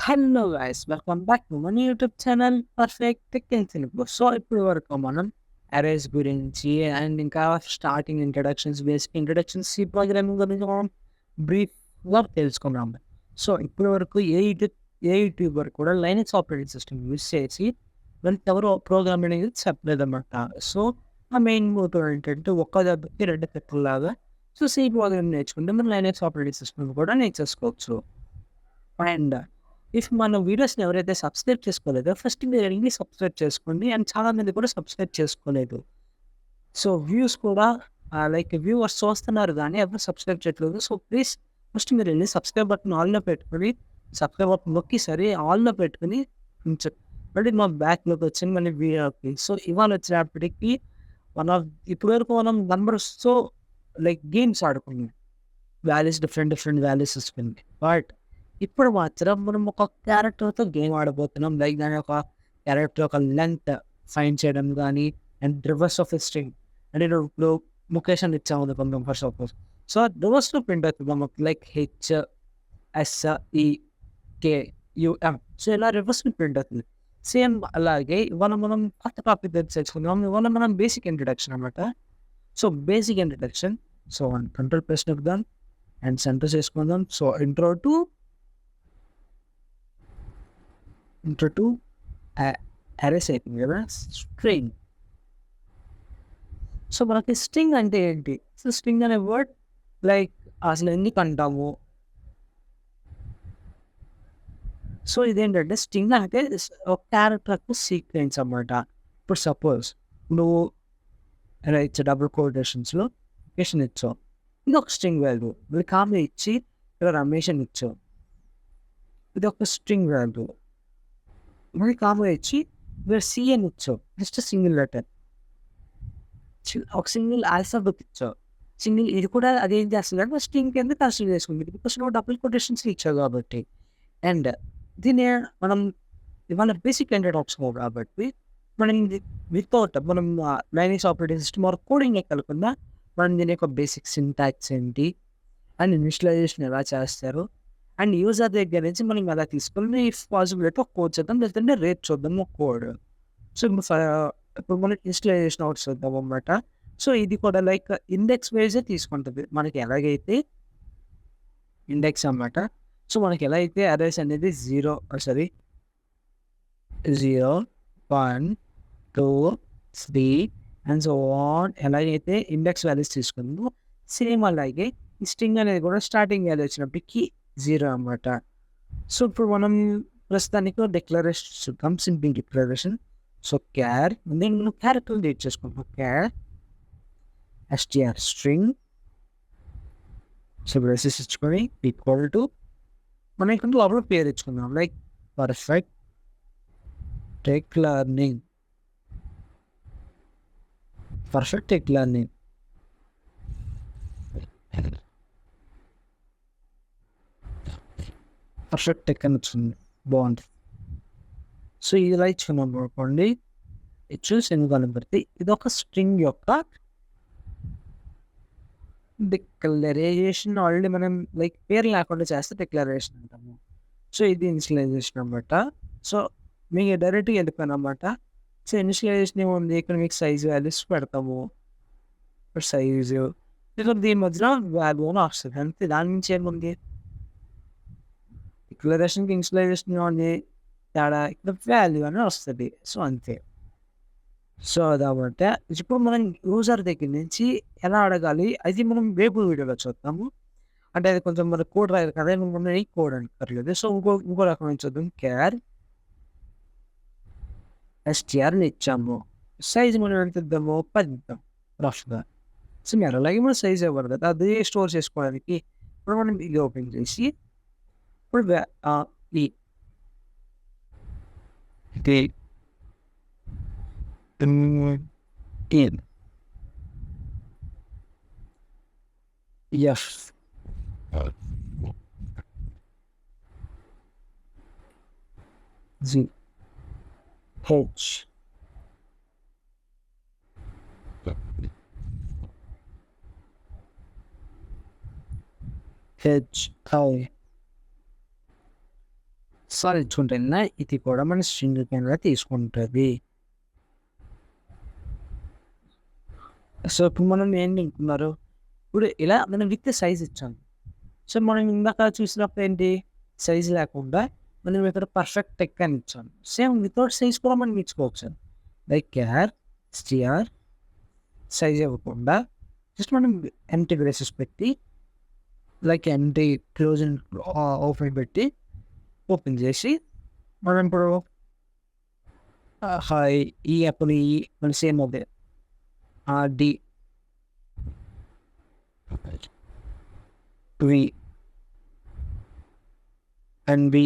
Hello guys, welcome back to మన YouTube channel perfect tech and Telugu. So ఇప్పుడు వరకు మనం అరేస్ గురించి అండ్ ఇంకా స్టార్టింగ్ బేసిక్ ఇంట్రడక్షన్స్, ఈ ప్రోగ్రామింగ్ గురించి మనం బ్రీఫ్గా తెలుసుకున్నాం. సో ఇప్పటి వరకు ఏ యూట్యూబర్ కూడా లైనక్స్ ఆపరేటింగ్ సిస్టమ్ యూజ్ చేసి మనకి ఎవరు ప్రోగ్రామ్ అనేది చెప్పలేదన్నమాట. సో ఆ మెయిన్ మోటో ఏంటంటే ఒక్క దెబ్బకి రెండు కట్టలాగా. సో సి ప్రోగ్రామ్ నేర్చుకుంటే మనం లైనక్స్ ఆపరేటింగ్ సిస్టమ్ కూడా నేర్చేసుకోవచ్చు. అండ్ ఇఫ్ మన వీడియోస్ని ఎవరైతే సబ్స్క్రైబ్ చేసుకోలేదో ఫస్ట్ మీరు వెళ్ళి సబ్స్క్రైబ్ చేసుకోండి. అండ్ చాలామంది కూడా సబ్స్క్రైబ్ చేసుకోలేదు. సో వ్యూస్ కూడా వ్యూవర్స్ చూస్తున్నారు కానీ ఎవరు సబ్స్క్రైబ్ చేయట్లేదు. సో ప్లీజ్ ఫస్ట్ మీరు వెళ్ళి సబ్స్క్రైబ్ బటన్ ఆన్లో పెట్టుకొని సబ్స్క్రైబ్ బటన్ నొక్కి సరే ఆన్లో పెట్టుకుని మళ్ళీ మా బ్యాక్లోకి వచ్చింది మళ్ళీ వీడియోకి. సో ఇవాళ వచ్చినప్పటికీ ఇప్పటివరకు మనం నంబర్స్తో గేమ్స్ ఆడుకున్నాం. వాల్యూస్ డిఫరెంట్ వాల్యూస్ వస్తుంది. బట్ ఇప్పుడు మాత్రం మనం ఒక క్యారెక్టర్తో గేమ్ ఆడబోతున్నాం. దాని ఒక క్యారెక్టర్ ఒక లెంత్ ఫైండ్ చేయడం కానీ అండ్ రివర్స్ ఆఫ్ స్ట్రింగ్ అంటే ఇప్పుడు ముఖేష్ అని ఇచ్చాము అనుకుందాం ఫస్ట్ ఆఫ్ ఆల్. సో రివర్స్లో ప్రింట్ అవుతుంది HESEKUM. సో ఇలా రివర్స్లో ప్రింట్ అవుతుంది. సేమ్ అలాగే ఇవాళ మనం కొత్త టాపిక్ తెలుసుకుందాం. ఇవాళ మనం బేసిక్ ఇంట్రడక్షన్ అనమాట. So basic introduction. So control press నొక్కుదాం అండ్ సెంటర్ చేసుకుందాం. సో ఇంట్రో టు అరేస్ అయిపోయింది కదా. స్ట్రింగ్. సో మనకి స్ట్రింగ్ అంటే ఏంటి? సో స్ట్రింగ్ అనే వర్డ్ అసలు ఎందుకు అంటాము? సో ఇదేంటంటే స్ట్రింగ్ అంటే ఒక క్యారెక్టర్కు సీక్వెన్స్ అన్నమాట. ఇప్పుడు సపోజ్ నువ్వు ఇచ్చే డబుల్ కోటేషన్స్లో లొకేషన్ ఇచ్చావు, ఇది ఒక స్ట్రింగ్ వాల్యూ. మళ్ళీ కామె ఇచ్చి ఇక్కడ రమేష్ అని ఇచ్చావు, ఇది ఒక స్ట్రింగ్ వాల్యూ. మళ్ళీ కామె ఇచ్చి ఇక్కడ సి అని ఇచ్చావు, జస్ట్ సింగిల్ లెటర్. ఒక సింగిల్ ఆల్ఫాబెట్ ఇచ్చావు, సింగిల్. ఇది కూడా అదేం చేస్తుంది అంటే స్ట్రింగ్ కింద కన్సిడర్ చేసుకుంది బికాస్ నువ్వు డబుల్ కొటేషన్స్ ఇచ్చావు కాబట్టి. అండ్ దీన్ని మనం ఇవాళ బేసిక్ ఇంట్రడక్షన్ కాబట్టి మనం వితౌట్ మనం Linux operating system or coding ఎక్కకుండా మనం దీని యొక్క బేసిక్ సింటాక్స్ ఏంటి అండ్ ఇనిషియలైజేషన్ ఎలా చేస్తారు అండ్ యూజర్ దగ్గర నుంచి మనం ఎలా తీసుకొని ఇఫ్ పాసిబిలిటీ ఒక కోడ్ చేద్దాం, లేదంటే రేట్ చూద్దాం ఒక కోడ్. సో ఇప్పుడు మనం ఇనిషియలైజేషన్ అవుట్ చూద్దాం అన్నమాట. సో ఇది కూడా ఇండెక్స్ వైజే తీసుకుంటుంది. మనకి ఎలాగైతే ఇండెక్స్ అన్నమాట. సో మనకి ఎలా అయితే అరేస్ అనేది 0, 1, 2, 3 అండ్ సో ఆన్ ఎలాగైతే ఇండెక్స్ వాల్యూస్ తీసుకుందో సేమ్ అలాగే ఈ స్ట్రింగ్ అనేది కూడా స్టార్టింగ్ వాల్యూ వచ్చినప్పటికీ 0 అన్నమాట. సో ఇప్పుడు మనం ప్రస్తుతానికి డిక్లరేషన్ చూద్దాం, సింపుల్ డిక్లరేషన్. సో క్యార్ నేను క్యారెక్టర్ డేట్ చేసుకుంటాం. Char str string. So braces ఇచ్చుకొని ఈక్వల్ టు మనం ఇక్కడ లోపల పేరు ఇచ్చుకుందాం perfect tech learning. Perfect tech learning perfect tech అని వచ్చింది, బాగుంది. సో ఇలా ఇచ్చుకున్నాం అనుకోండి. చూసి ఎందుకు కనబడితే ఇది ఒక స్ట్రింగ్ యొక్క డిక్లరేషన్. ఆల్రెడీ మనం పేరు లేకుండా చేస్తే డిక్లరేషన్ అంటాము. సో ఇది ఇనిషియలైజేషన్ అనమాట. సో మీకు డైరెక్ట్గా వెళ్ళిపోయాను అనమాట. సో ఇనిషియలైజేషన్ ఏముంది, ఇక్కడ మీకు సైజ్ వాల్యూస్ పెడతాము. సైజు దీని మధ్యలో వాల్యూ అని వస్తుంది అంతే. దాని నుంచి ఏముంది, డిక్లరేషన్కి ఇనిషియలైజేషన్ ఏముంది తేడా, ఇక్కడ వాల్యూ అని వస్తుంది. సో అంతే. సో అదనమాట. ఇప్పుడు మనం యూజర్ దగ్గర నుంచి ఎలా అడగాలి అది మనం రేపు వీడియోలో చూద్దాము. అంటే అది కొంచెం మన కోడ్ రాయాలి కదా, మనం ఈ కోడ్ అనుకోలేదు. సో ఇంకో రకం చూద్దాం. క్యార్ STRని ఇచ్చాము. సైజ్ మనం ఎంత ఇద్దాము, 10 ఇద్దాం రఫ్గా. సో మీరు అలాగే మనం సైజ్ ఇవ్వరు కదా, అదే స్టోర్ చేసుకోవడానికి ఇప్పుడు మనం ఇది ఓపెన్ చేసి ఇప్పుడు F Z H I సాధించుకుంటే ఇది కూడా మన స్ట్రింగ్ కింద తీసుకుంటుంది. సో ఇప్పుడు మనం ఏం తింటున్నారు, ఇప్పుడు ఇలా మనం విత్ సైజ్ ఇచ్చాము. సో మనం ఇందాక చూసినప్పుడు ఏంటి, సైజ్ లేకుండా మనం ఇక్కడ పర్ఫెక్ట్ టెక్ అని ఇచ్చాము. సేమ్ వితౌట్ సైజ్ కూడా మనం ఇచ్చుకోవచ్చు. లైక్ కేర్ స్టిఆర్ సైజ్ ఇవ్వకుండా జస్ట్ మనం ఎంటీ బ్రేసెస్ పెట్టి, like empty close and open పెట్టి ఓపెన్ చేసి మనం ఇప్పుడు ఈ అప్పుడు ఈ మన సేమ్ అవుతుంది D V and B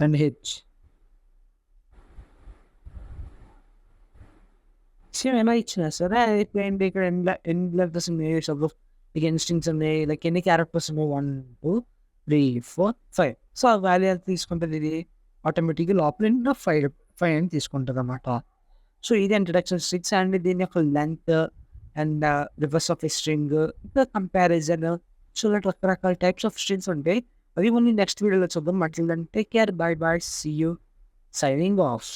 and H same ఎలా ఇచ్చినా సరే ఇప్పుడు ఏంటి ఇక్కడ ఎన్ని లెటర్స్ ఉన్నాయి, సపోజ్ ఇక ఇన్స్టింగ్స్ ఉన్నాయి, లైక్ ఎన్ని క్యారెక్టర్స్ ఉన్నాయి 1 2 3 4 5. సో ఆ వాల్యూ ఎంత తీసుకుంటుంది, ఇది ఆటోమేటిక్గా లోపల 5 అని తీసుకుంటుంది అన్నమాట. సో ఇది ఇంట్రడక్షన్ స్ట్రింగ్స్ అండ్ దీని యొక్క length and reverse of string, ఇంకా కంపారిజన్. సో రకరకాల టైప్స్ ఆఫ్ స్ట్రింగ్స్ ఉంటాయి. అవి మనం నెక్స్ట్ వీడియోలో చూద్దాం. మళ్ళీ take care, bye bye, see you, signing of.